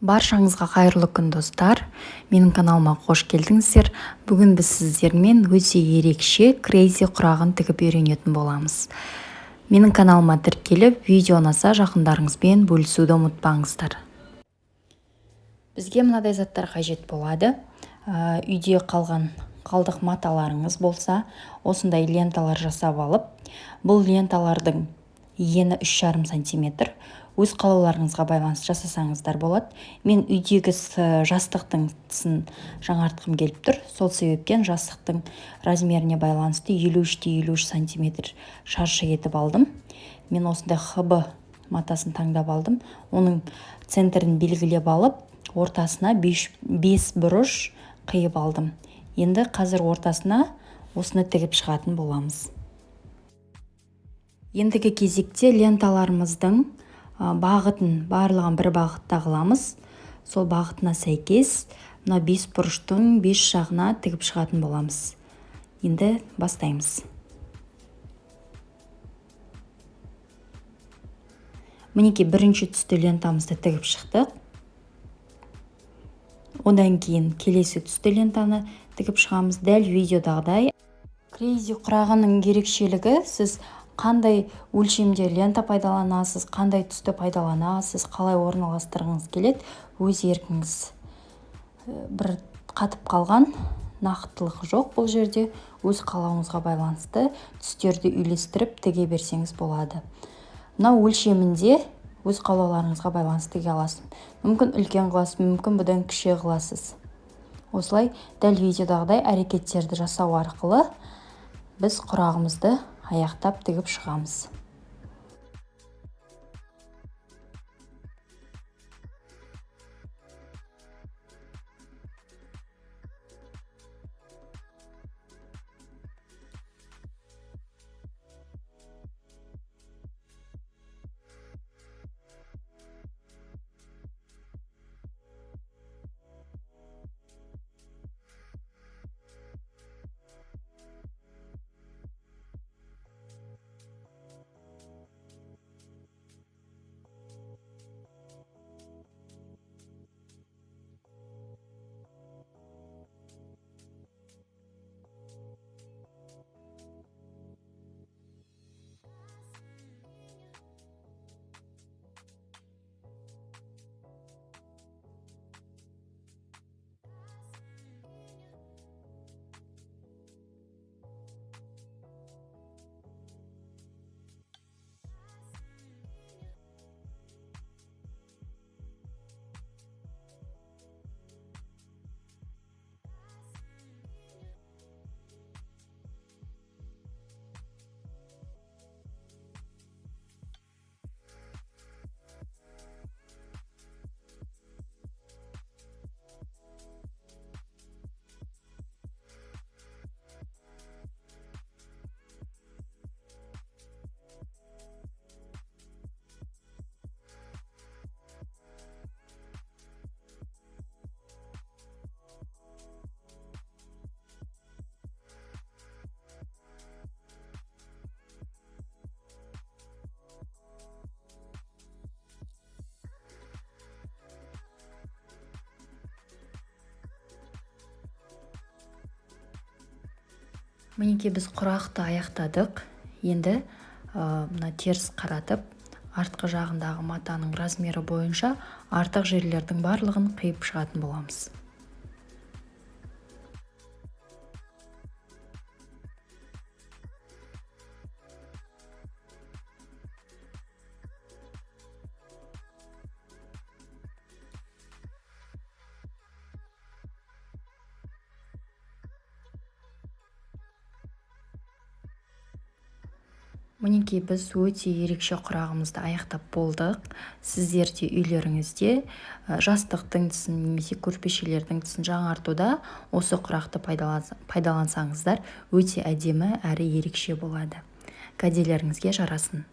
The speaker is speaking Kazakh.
Баршаңызға қайырлы күн достар. Менің каналыма қош келдіңіздер. Бүгін біз сіздермен өте ерекше крейзи құрағын тігіп үйренетін боламыз. Менің каналыма тіркеліп, видео ұнаса жақындарыңызбен бөлісуді ұмытпаңыздар. Бізге мынадай заттар қажет болады. Үйде қалған қалдық маталарыңыз болса, осындай ленталар жасап алып, бұл ленталардың ені 3,5 см. Өз қалауларыңызға байланысты жасасаңыздар болады. Мен үйдегі жастықтың тұсын жаңартқым келіп тұр. Сол себептен жастықтың размеріне байланысты 53-53 см шаршы етіп алдым. Мен осындай ХБ матасын таңдап алдым. Оның центрін белгілеп алып, ортасына 5 бұрыш қиып алдым. Енді қазір ортасына осыны тігіп шығатын боламыз. Ендігі кезекте ленталарымыздың бағытын барлығын бір бағытта қыламыз. Сол бағытына сәйкес мына 5 бұрыштың 5 жағына тігіп шығатын боламыз. Енді бастаймыз. Мінекей бірінші түсті лентамызды тігіп шықтық. Одан кейін келесі түсті лентаны тігіп шығамыз. Дәл видеодағыдай. Крейзи құрағының ерекшелігі, сіз қандай өлшемде лента пайдаланасыз, қандай түсті пайдаланасыз, қалай орналастырғыңыз келеді, өз еркіңіз. Бір қатып қалған нақтылық жоқ бұл жерде. Өз қалауыңызға байланысты түстерді үйлестіріп тіге берсеңіз болады. Мына өлшемінде өз қалауларыңызға байланысты тіге аласыз. Мүмкін үлкен қыласыз, мүмкін бұдан кіші қыласыз. Осылай дәл видеодағыдай әрекеттерді жасау арқылы біз құрағымызды аяқтап тігіп шығамыз. Мінекей біз құрақты аяқтадық. Енді мына теріс қаратып, артқы жағындағы матаның размері бойынша артық жерлердің барлығын қиып шығатын боламыз. Мінекей біз өте ерекше құрағымызды аяқтап болдық. Сіздер де үйлеріңізде жастықтың түсін немесе көрпешелердің түсін жаңартуда осы құрақты пайдалансаңыздар өте әдемі әрі ерекше болады. Кәделеріңізге жарасын.